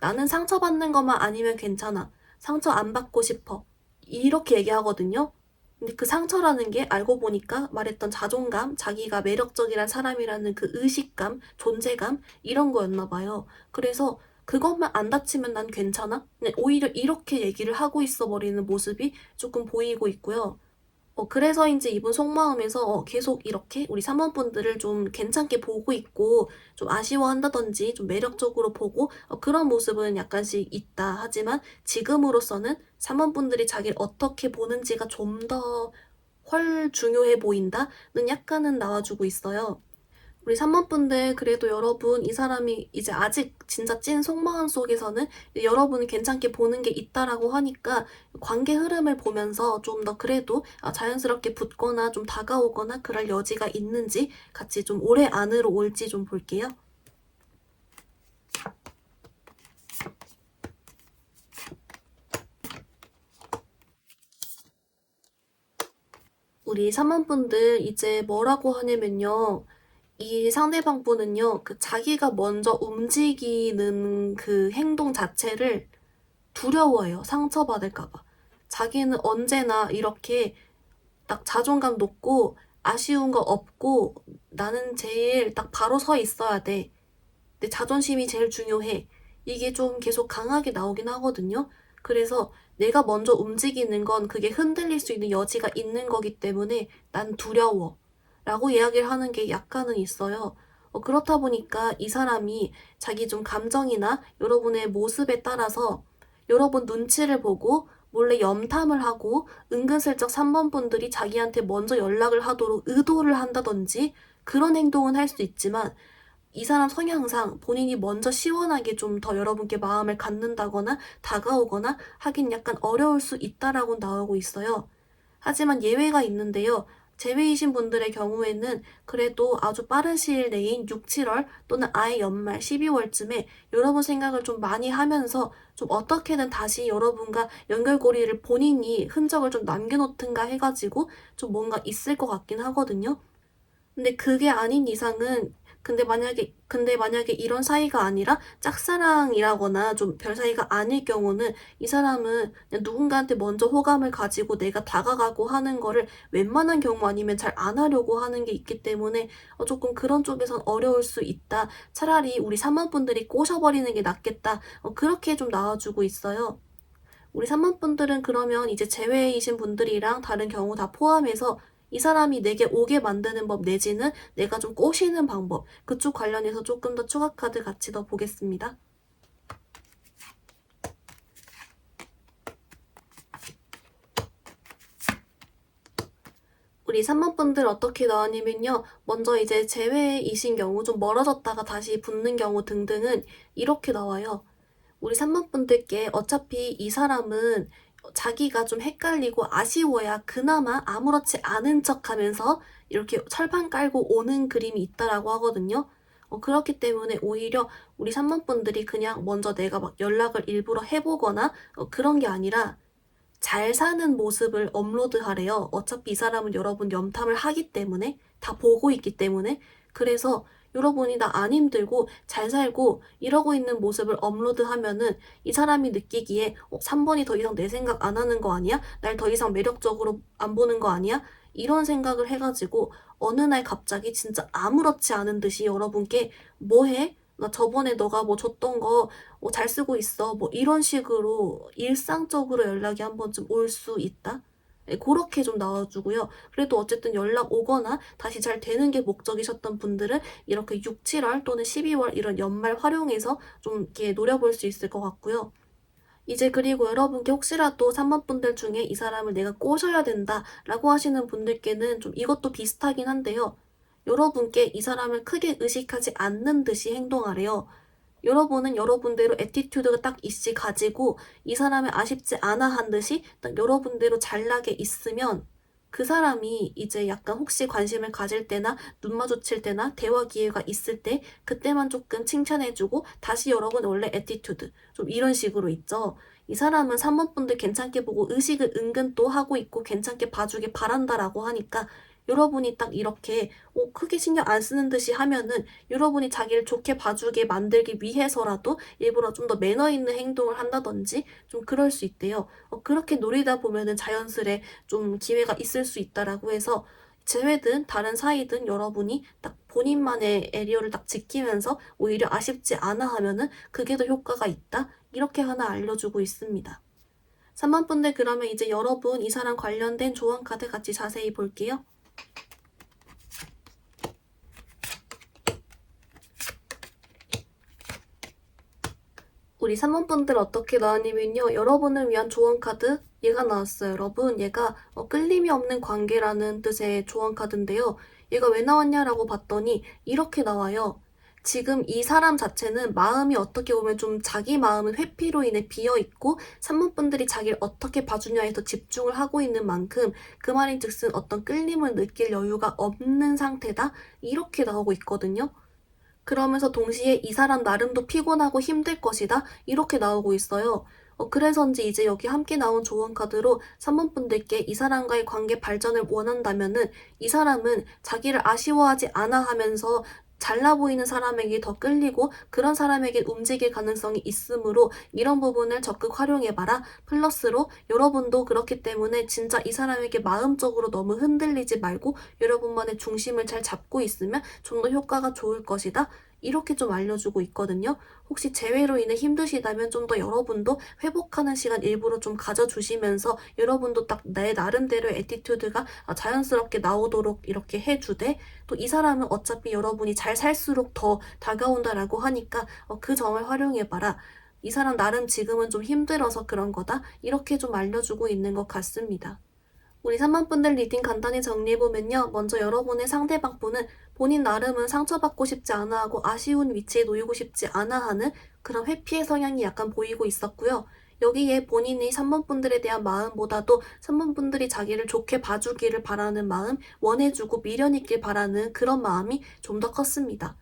나는 상처받는 것만 아니면 괜찮아. 상처 안 받고 싶어. 이렇게 얘기하거든요. 근데 그 상처라는 게 알고 보니까 말했던 자존감, 자기가 매력적이란 사람이라는 그 의식감, 존재감 이런 거였나 봐요. 그래서 그것만 안 다치면 난 괜찮아? 오히려 이렇게 얘기를 하고 있어 버리는 모습이 조금 보이고 있고요. 그래서인지 이분 속마음에서 계속 이렇게 우리 사모분들을 좀 괜찮게 보고 있고 좀 아쉬워한다든지 좀 매력적으로 보고 그런 모습은 약간씩 있다. 하지만 지금으로서는 사모분들이 자기를 어떻게 보는지가 좀 더 훨 중요해 보인다는 약간은 나와주고 있어요. 우리 3번 분들 그래도 여러분 이 사람이 이제 아직 진짜 찐 속마음 속에서는 여러분이 괜찮게 보는 게 있다라고 하니까 관계 흐름을 보면서 좀 더 그래도 자연스럽게 붙거나 좀 다가오거나 그럴 여지가 있는지 같이 좀 올해 안으로 올지 좀 볼게요. 우리 3번 분들 이제 뭐라고 하냐면요. 이 상대방 분은요, 그 자기가 먼저 움직이는 그 행동 자체를 두려워해요. 상처받을까봐. 자기는 언제나 이렇게 딱 자존감 높고 아쉬운 거 없고 나는 제일 딱 바로 서 있어야 돼. 내 자존심이 제일 중요해. 이게 좀 계속 강하게 나오긴 하거든요. 그래서 내가 먼저 움직이는 건 그게 흔들릴 수 있는 여지가 있는 거기 때문에 난 두려워. 라고 이야기를 하는 게 약간은 있어요. 그렇다 보니까 이 사람이 자기 좀 감정이나 여러분의 모습에 따라서 여러분 눈치를 보고 몰래 염탐을 하고 은근슬쩍 3번 분들이 자기한테 먼저 연락을 하도록 의도를 한다든지 그런 행동은 할 수 있지만 이 사람 성향상 본인이 먼저 시원하게 좀 더 여러분께 마음을 갖는다거나 다가오거나 하긴 약간 어려울 수 있다라고 나오고 있어요. 하지만 예외가 있는데요. 제외이신 분들의 경우에는 그래도 아주 빠른 시일 내인 6, 7월 또는 아예 연말 12월쯤에 여러분 생각을 좀 많이 하면서 좀 어떻게든 다시 여러분과 연결고리를 본인이 흔적을 좀 남겨놓든가 해가지고 좀 뭔가 있을 것 같긴 하거든요. 근데 그게 아닌 이상은 근데 만약에 이런 사이가 아니라 짝사랑이라거나 좀 별 사이가 아닐 경우는 이 사람은 그냥 누군가한테 먼저 호감을 가지고 내가 다가가고 하는 거를 웬만한 경우 아니면 잘 안 하려고 하는 게 있기 때문에 조금 그런 쪽에선 어려울 수 있다. 차라리 우리 3번 분들이 꼬셔버리는 게 낫겠다. 그렇게 좀 나와주고 있어요. 우리 3번 분들은 그러면 이제 제외이신 분들이랑 다른 경우 다 포함해서 이 사람이 내게 오게 만드는 법 내지는 내가 좀 꼬시는 방법, 그쪽 관련해서 조금 더 추가 카드 같이 더 보겠습니다. 우리 3번 분들 어떻게 나왔냐면요. 먼저 이제 제외이신 경우, 좀 멀어졌다가 다시 붙는 경우 등등은 이렇게 나와요. 우리 3번 분들께 어차피 이 사람은 자기가 좀 헷갈리고 아쉬워야 그나마 아무렇지 않은 척 하면서 이렇게 철판 깔고 오는 그림이 있다라고 하거든요. 그렇기 때문에 오히려 우리 3번 분들이 그냥 먼저 내가 막 연락을 일부러 해보거나 그런 게 아니라 잘 사는 모습을 업로드하래요. 어차피 이 사람은 여러분 염탐을 하기 때문에, 다 보고 있기 때문에. 그래서 여러분이 나 안 힘들고 잘 살고 이러고 있는 모습을 업로드하면은 이 사람이 느끼기에 3번이 더 이상 내 생각 안 하는 거 아니야? 날 더 이상 매력적으로 안 보는 거 아니야? 이런 생각을 해가지고 어느 날 갑자기 진짜 아무렇지 않은 듯이 여러분께 뭐 해? 나 저번에 너가 뭐 줬던 거 잘 쓰고 있어. 뭐 이런 식으로 일상적으로 연락이 한 번쯤 올 수 있다. 그렇게 좀 나와주고요. 그래도 어쨌든 연락 오거나 다시 잘 되는 게 목적이셨던 분들은 이렇게 6, 7월 또는 12월 이런 연말 활용해서 좀 이렇게 노려볼 수 있을 것 같고요. 이제 그리고 여러분께 혹시라도 3번 분들 중에 이 사람을 내가 꼬셔야 된다라고 하시는 분들께는 좀 이것도 비슷하긴 한데요. 여러분께 이 사람을 크게 의식하지 않는 듯이 행동하래요. 여러분은 여러분대로 애티튜드가 딱 있이 가지고 이 사람을 아쉽지 않아 한 듯이 딱 여러분대로 잘나게 있으면 그 사람이 이제 약간 혹시 관심을 가질 때나 눈 마주칠 때나 대화 기회가 있을 때 그때만 조금 칭찬해주고 다시 여러분 원래 애티튜드 좀 이런 식으로 있죠. 이 사람은 3번 분들 괜찮게 보고 의식을 은근 또 하고 있고 괜찮게 봐주길 바란다라고 하니까 여러분이 딱 이렇게 크게 신경 안 쓰는 듯이 하면은 여러분이 자기를 좋게 봐주게 만들기 위해서라도 일부러 좀 더 매너 있는 행동을 한다든지 좀 그럴 수 있대요. 그렇게 노리다 보면은 자연스레 좀 기회가 있을 수 있다라고 해서 제외든 다른 사이든 여러분이 딱 본인만의 에리어를 딱 지키면서 오히려 아쉽지 않아 하면은 그게 더 효과가 있다. 이렇게 하나 알려주고 있습니다. 3번 분들 그러면 이제 여러분 이 사람 관련된 조언 카드 같이 자세히 볼게요. 우리 3번 분들 어떻게 나왔냐면요. 여러분을 위한 조언 카드 얘가 나왔어요. 여러분 얘가 끌림이 없는 관계라는 뜻의 조언 카드인데요. 얘가 왜 나왔냐라고 봤더니 이렇게 나와요. 지금 이 사람 자체는 마음이 어떻게 보면 좀 자기 마음은 회피로 인해 비어있고 3번 분들이 자기를 어떻게 봐주냐에 더 집중을 하고 있는 만큼 그 말인즉슨 어떤 끌림을 느낄 여유가 없는 상태다. 이렇게 나오고 있거든요. 그러면서 동시에 이 사람 나름도 피곤하고 힘들 것이다. 이렇게 나오고 있어요. 그래서인지 이제 여기 함께 나온 조언 카드로 3번 분들께 이 사람과의 관계 발전을 원한다면은 이 사람은 자기를 아쉬워하지 않아 하면서 잘나 보이는 사람에게 더 끌리고 그런 사람에게 움직일 가능성이 있으므로 이런 부분을 적극 활용해봐라. 플러스로 여러분도 그렇기 때문에 진짜 이 사람에게 마음적으로 너무 흔들리지 말고 여러분만의 중심을 잘 잡고 있으면 좀 더 효과가 좋을 것이다. 이렇게 좀 알려주고 있거든요. 혹시 재회로 인해 힘드시다면 좀 더 여러분도 회복하는 시간 일부러 좀 가져주시면서 여러분도 딱 내 나름대로의 애티튜드가 자연스럽게 나오도록 이렇게 해주되 또 이 사람은 어차피 여러분이 잘 살수록 더 다가온다라고 하니까 그 점을 활용해봐라. 이 사람 나름 지금은 좀 힘들어서 그런 거다. 이렇게 좀 알려주고 있는 것 같습니다. 우리 3번 분들 리딩 간단히 정리해보면요. 먼저 여러분의 상대방 분은 본인 나름은 상처받고 싶지 않아 하고 아쉬운 위치에 놓이고 싶지 않아 하는 그런 회피의 성향이 약간 보이고 있었고요. 여기에 본인이 3번 분들에 대한 마음보다도 3번 분들이 자기를 좋게 봐주기를 바라는 마음, 원해주고 미련 있길 바라는 그런 마음이 좀 더 컸습니다.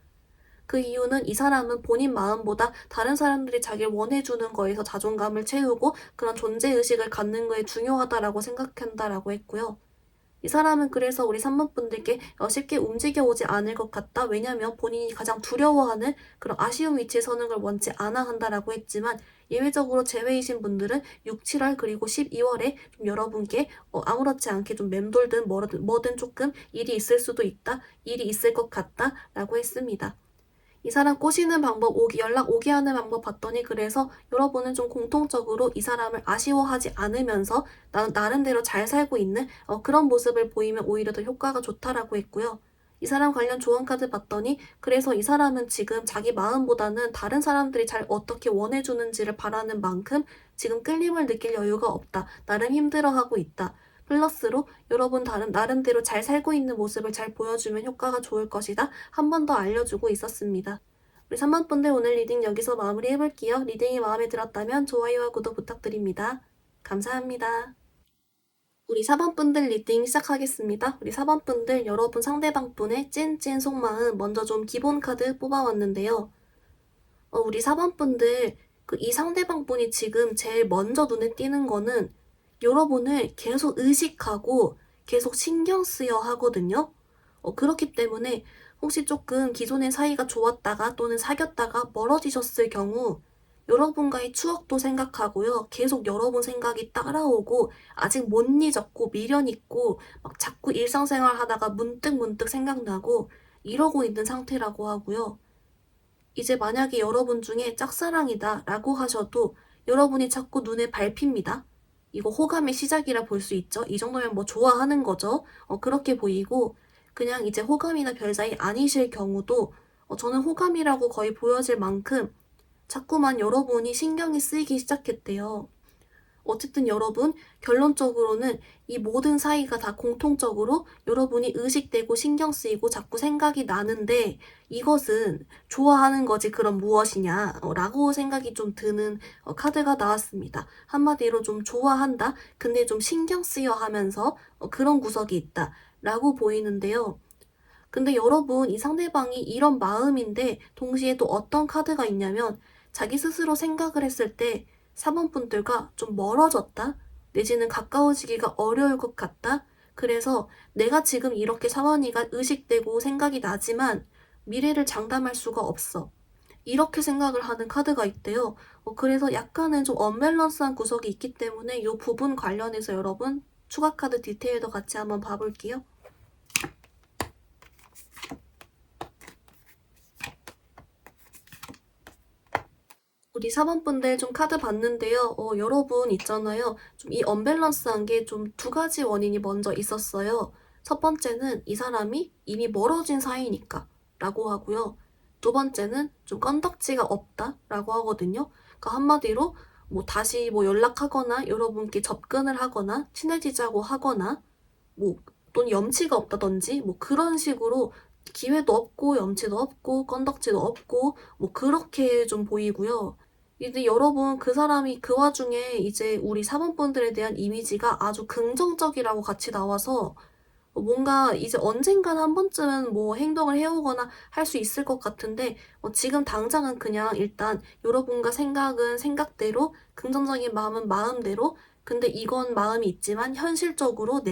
그 이유는 이 사람은 본인 마음보다 다른 사람들이 자기를 원해주는 거에서 자존감을 채우고 그런 존재의식을 갖는 거에 중요하다라고 생각한다라고 했고요. 이 사람은 그래서 우리 3번 분들께 쉽게 움직여오지 않을 것 같다. 왜냐면 본인이 가장 두려워하는 그런 아쉬운 위치에 서는 걸 원치 않아 한다라고 했지만 예외적으로 제외이신 분들은 6, 7월 그리고 12월에 좀 여러분께 아무렇지 않게 좀 맴돌든 뭐든 조금 일이 있을 수도 있다. 일이 있을 것 같다. 라고 했습니다. 이 사람 꼬시는 방법, 연락 오게 하는 방법 봤더니 그래서 여러분은 좀 공통적으로 이 사람을 아쉬워하지 않으면서 나름대로 잘 살고 있는 그런 모습을 보이면 오히려 더 효과가 좋다라고 했고요. 이 사람 관련 조언 카드 봤더니 그래서 이 사람은 지금 자기 마음보다는 다른 사람들이 잘 어떻게 원해주는지를 바라는 만큼 지금 끌림을 느낄 여유가 없다. 나름 힘들어하고 있다. 플러스로 여러분 나름대로 잘 살고 있는 모습을 잘 보여주면 효과가 좋을 것이다. 한 번 더 알려주고 있었습니다. 우리 3번 분들 오늘 리딩 여기서 마무리해볼게요. 리딩이 마음에 들었다면 좋아요와 구독 부탁드립니다. 감사합니다. 우리 4번 분들 리딩 시작하겠습니다. 우리 4번 분들 여러분 상대방 분의 찐찐 속마음 먼저 좀 기본 카드 뽑아왔는데요. 우리 4번 분들 이 상대방 분이 지금 제일 먼저 눈에 띄는 거는 여러분을 계속 의식하고 계속 신경 쓰여 하거든요. 그렇기 때문에 혹시 조금 기존의 사이가 좋았다가 또는 사귀었다가 멀어지셨을 경우 여러분과의 추억도 생각하고요. 계속 여러분 생각이 따라오고 아직 못 잊었고 미련 있고 막 자꾸 일상생활 하다가 문득 생각나고 이러고 있는 상태라고 하고요. 이제 만약에 여러분 중에 짝사랑이다 라고 하셔도 여러분이 자꾸 눈에 밟힙니다. 이거 호감의 시작이라 볼 수 있죠. 이 정도면 뭐 좋아하는 거죠. 그렇게 보이고 그냥 이제 호감이나 별사이 아니실 경우도 저는 호감이라고 거의 보여질 만큼 자꾸만 여러분이 신경이 쓰이기 시작했대요. 어쨌든 여러분 결론적으로는 이 모든 사이가 다 공통적으로 여러분이 의식되고 신경 쓰이고 자꾸 생각이 나는데 이것은 좋아하는 거지 그럼 무엇이냐 라고 생각이 좀 드는 카드가 나왔습니다. 한마디로 좀 좋아한다 근데 좀 신경 쓰여 하면서 그런 구석이 있다 라고 보이는데요. 근데 여러분 이 상대방이 이런 마음인데 동시에 또 어떤 카드가 있냐면 자기 스스로 생각을 했을 때 4번 분들과 좀 멀어졌다? 내지는 가까워지기가 어려울 것 같다? 그래서 내가 지금 이렇게 사원이가 의식되고 생각이 나지만 미래를 장담할 수가 없어. 이렇게 생각을 하는 카드가 있대요. 그래서 약간은 좀 언밸런스한 구석이 있기 때문에 이 부분 관련해서 여러분 추가 카드 디테일도 같이 한번 봐볼게요. 우리 4번 분들 좀 카드 봤는데요. 여러분 있잖아요. 좀 이 언밸런스한 게 좀 두 가지 원인이 먼저 있었어요. 첫 번째는 이 사람이 이미 멀어진 사이니까 라고 하고요. 두 번째는 좀 건덕지가 없다 라고 하거든요. 그러니까 한마디로 뭐 다시 뭐 연락하거나 여러분께 접근을 하거나 친해지자고 하거나 뭐 또는 염치가 없다든지 뭐 그런 식으로 기회도 없고 염치도 없고 건덕지도 없고 뭐 그렇게 좀 보이고요. 이제 여러분 그 사람이 그 와중에 이제 우리 사모분들에 대한 이미지가 아주 긍정적이라고 같이 나와서 뭔가 이제 언젠간 한 번쯤은 뭐 행동을 해오거나 할 수 있을 것 같은데 지금 당장은 그냥 일단 여러분과 생각은 생각대로 긍정적인 마음은 마음대로 근데 이건 마음이 있지만 현실적으로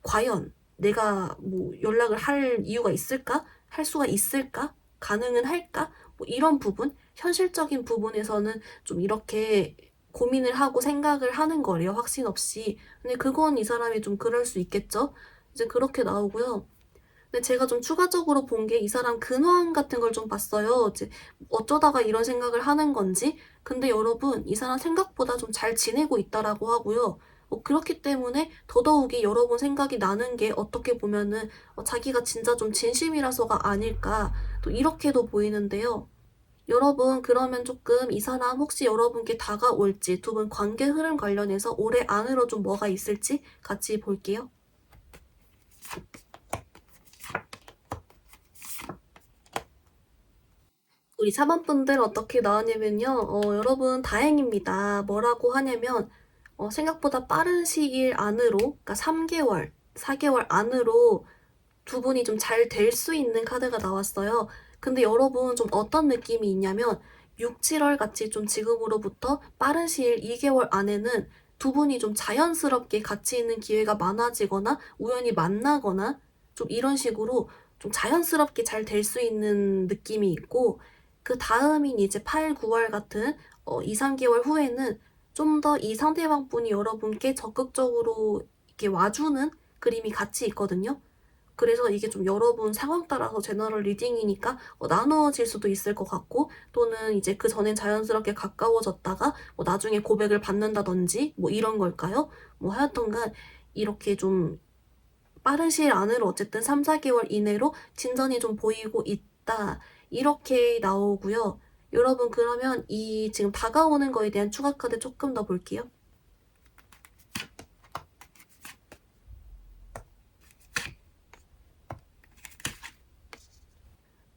과연 내가 뭐 연락을 할 이유가 있을까? 할 수가 있을까? 가능은 할까? 뭐 이런 부분, 현실적인 부분에서는 좀 이렇게 고민을 하고 생각을 하는 거래요, 확신 없이. 근데 그건 이 사람이 좀 그럴 수 있겠죠? 이제 그렇게 나오고요. 근데 제가 좀 추가적으로 본 게 이 사람 근황 같은 걸 좀 봤어요. 이제 어쩌다가 이런 생각을 하는 건지. 근데 여러분, 이 사람 생각보다 좀 잘 지내고 있다라고 하고요. 그렇기 때문에 더더욱이 여러분 생각이 나는 게 어떻게 보면은 자기가 진짜 좀 진심이라서가 아닐까. 또 이렇게도 보이는데요. 여러분, 그러면 조금 이 사람 혹시 여러분께 다가올지 두 분 관계 흐름 관련해서 올해 안으로 좀 뭐가 있을지 같이 볼게요. 우리 우리 4번분들 어떻게 나왔냐면요. 여러분 다행입니다. 뭐라고 하냐면 생각보다 빠른 시일 안으로, 그러니까 3개월, 4개월 안으로 두 분이 좀 잘 될 수 있는 카드가 나왔어요. 근데 여러분 좀 어떤 느낌이 있냐면 6, 7월 같이 좀 지금으로부터 빠른 시일 2개월 안에는 두 분이 좀 자연스럽게 같이 있는 기회가 많아지거나 우연히 만나거나 좀 이런 식으로 좀 자연스럽게 잘 될 수 있는 느낌이 있고, 그 다음인 이제 8, 9월 같은 2, 3개월 후에는 좀 더 이 상대방 분이 여러분께 적극적으로 이렇게 와주는 그림이 같이 있거든요. 그래서 이게 좀 여러분 상황 따라서 제너럴 리딩이니까 나눠질 수도 있을 것 같고, 또는 이제 그 전엔 자연스럽게 가까워졌다가 나중에 고백을 받는다든지 뭐 이런 걸까요? 뭐 하여튼간 이렇게 좀 빠른 시일 안으로 어쨌든 3, 4개월 이내로 진전이 좀 보이고 있다. 이렇게 나오고요. 여러분 그러면 이 지금 다가오는 거에 대한 추가 카드 조금 더 볼게요.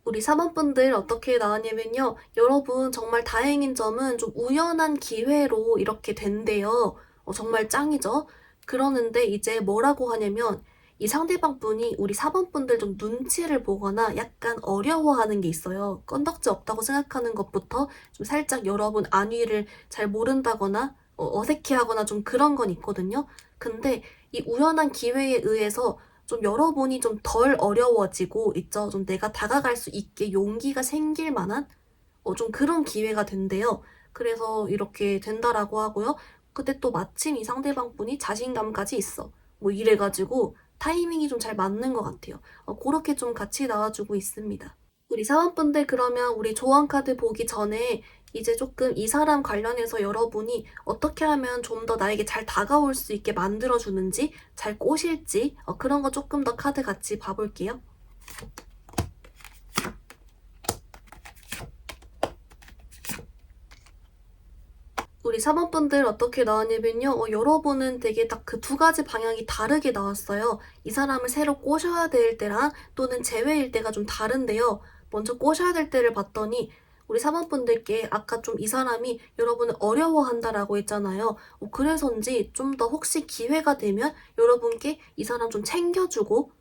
우리 4번분들 어떻게 나왔냐면요. 여러분 정말 다행인 점은 좀 우연한 기회로 이렇게 된대요. 정말 짱이죠? 그러는데 이제 뭐라고 하냐면 이 상대방 분이 우리 4번분들 좀 눈치를 보거나 약간 어려워하는 게 있어요. 건덕지 없다고 생각하는 것부터 좀 살짝 여러분 안위를 잘 모른다거나 어색해하거나 좀 그런 건 있거든요. 근데 이 우연한 기회에 의해서 좀 여러분이 좀 덜 어려워지고 있죠. 좀 내가 다가갈 수 있게 용기가 생길 만한 좀 그런 기회가 된대요. 그래서 이렇게 된다라고 하고요. 그때 또 마침 이 상대방 분이 자신감까지 있어. 뭐 이래가지고 타이밍이 좀 잘 맞는 것 같아요. 그렇게 좀 같이 나와주고 있습니다. 우리 사원분들 그러면 우리 조언 카드 보기 전에 이제 조금 이 사람 관련해서 여러분이 어떻게 하면 좀 더 나에게 잘 다가올 수 있게 만들어주는지, 잘 꼬실지 그런 거 조금 더 카드 같이 봐볼게요. 우리 4번분들 어떻게 나왔냐면요. 여러분은 되게 딱 그 두 가지 방향이 다르게 나왔어요. 이 사람을 새로 꼬셔야 될 때랑 또는 제외일 때가 좀 다른데요. 먼저 꼬셔야 될 때를 봤더니 우리 4번분들께 아까 좀 이 사람이 여러분을 어려워한다라고 했잖아요. 그래서인지 좀 더 혹시 기회가 되면 여러분께 이 사람 좀 챙겨주고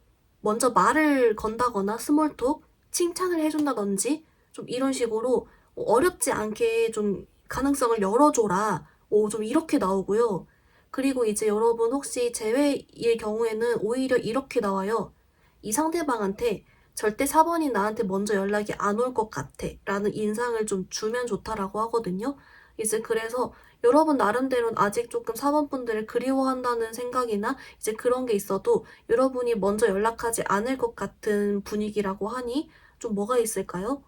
먼저 말을 건다거나 스몰톡, 칭찬을 해준다든지 좀 이런 식으로 어렵지 않게 좀 가능성을 열어줘라. 좀 이렇게 나오고요. 그리고 이제 여러분 혹시 제외일 경우에는 오히려 이렇게 나와요. 이 상대방한테 절대 4번이 나한테 먼저 연락이 안 올 것 같아 라는 인상을 좀 주면 좋다라고 하거든요. 이제 그래서 여러분 나름대로는 아직 조금 4번분들을 그리워한다는 생각이나 이제 그런 게 있어도 여러분이 먼저 연락하지 않을 것 같은 분위기라고 하니 좀 뭐가 있을까요?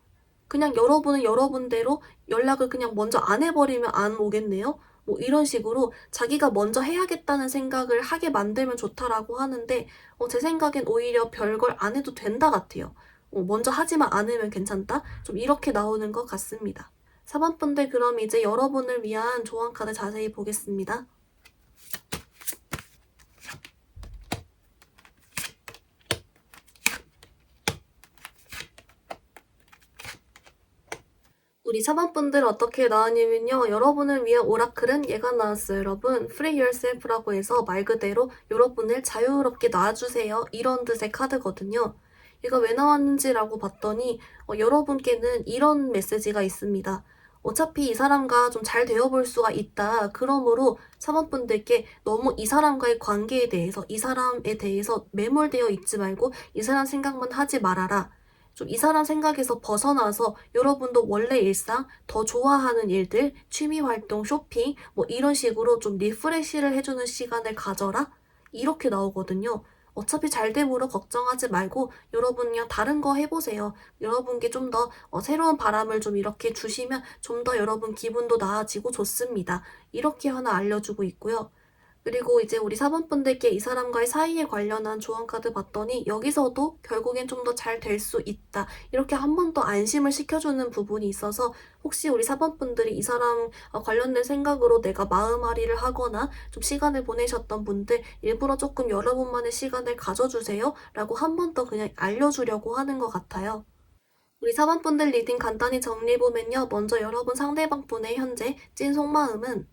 그냥 여러분은 여러분대로 연락을 그냥 먼저 안 해버리면 안 오겠네요? 뭐 이런 식으로 자기가 먼저 해야겠다는 생각을 하게 만들면 좋다라고 하는데 제 생각엔 오히려 별걸 안 해도 된다 같아요. 먼저 하지만 않으면 괜찮다? 좀 이렇게 나오는 것 같습니다. 4번분들 그럼 이제 여러분을 위한 조언 카드 자세히 보겠습니다. 우리 4번분들 어떻게 나왔냐면요. 여러분을 위한 오라클은 얘가 나왔어요. 여러분 Free Yourself라고 해서 말 그대로 여러분을 자유롭게 놔주세요. 이런 뜻의 카드거든요. 얘가 왜 나왔는지라고 봤더니 여러분께는 이런 메시지가 있습니다. 어차피 이 사람과 좀 잘 되어볼 수가 있다. 그러므로 4번분들께 너무 이 사람과의 관계에 대해서 이 사람에 대해서 매몰되어 있지 말고 이 사람 생각만 하지 말아라. 좀 이 사람 생각에서 벗어나서 여러분도 원래 일상, 더 좋아하는 일들, 취미 활동, 쇼핑 뭐 이런 식으로 좀 리프레시를 해주는 시간을 가져라? 이렇게 나오거든요. 어차피 잘 되므로 걱정하지 말고 여러분 그냥 다른 거 해보세요. 여러분께 좀 더 새로운 바람을 좀 이렇게 주시면 좀 더 여러분 기분도 나아지고 좋습니다. 이렇게 하나 알려주고 있고요. 그리고 이제 우리 4번분들께 이 사람과의 사이에 관련한 조언 카드 봤더니 여기서도 결국엔 좀 더 잘 될 수 있다. 이렇게 한 번 더 안심을 시켜주는 부분이 있어서 혹시 우리 4번분들이 이 사람 관련된 생각으로 내가 마음앓이를 하거나 좀 시간을 보내셨던 분들 일부러 조금 여러분만의 시간을 가져주세요. 라고 한 번 더 그냥 알려주려고 하는 것 같아요. 우리 4번 분들 리딩 간단히 정리해보면요. 먼저 여러분 상대방 분의 현재 찐 속마음은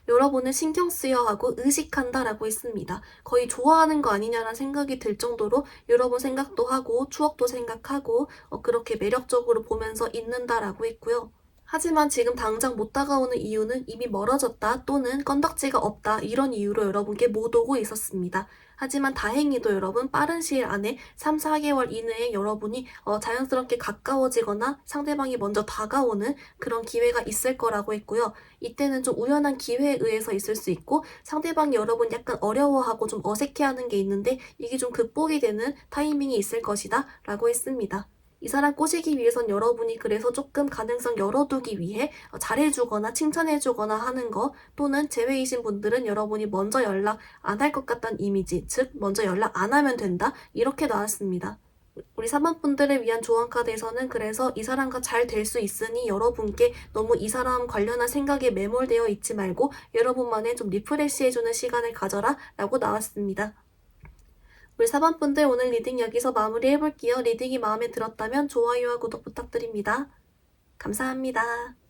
여러분을 신경 쓰여 하고 의식한다 라고 했습니다. 거의 좋아하는 거 아니냐라는 생각이 들 정도로 여러분 생각도 하고 추억도 생각하고 그렇게 매력적으로 보면서 있는다 라고 했고요. 하지만 지금 당장 못 다가오는 이유는 이미 멀어졌다 또는 건덕지가 없다 이런 이유로 여러분께 못 오고 있었습니다. 하지만 다행히도 여러분 빠른 시일 안에 3, 4개월 이내에 여러분이 자연스럽게 가까워지거나 상대방이 먼저 다가오는 그런 기회가 있을 거라고 했고요. 이때는 좀 우연한 기회에 의해서 있을 수 있고 상대방이 여러분 약간 어려워하고 좀 어색해하는 게 있는데 이게 좀 극복이 되는 타이밍이 있을 것이다 라고 했습니다. 이 사람 꼬시기 위해선 여러분이 그래서 조금 가능성 열어두기 위해 잘해주거나 칭찬해주거나 하는 거 또는 제외이신 분들은 여러분이 먼저 연락 안 할 것 같다는 이미지, 즉 먼저 연락 안 하면 된다 이렇게 나왔습니다. 우리 3번 분들을 위한 조언 카드에서는 그래서 이 사람과 잘 될 수 있으니 여러분께 너무 이 사람 관련한 생각에 매몰되어 있지 말고 여러분만의 좀 리프레시해주는 시간을 가져라 라고 나왔습니다. 우리 4번 분들 오늘 리딩 여기서 마무리해볼게요. 리딩이 마음에 들었다면 좋아요와 구독 부탁드립니다. 감사합니다.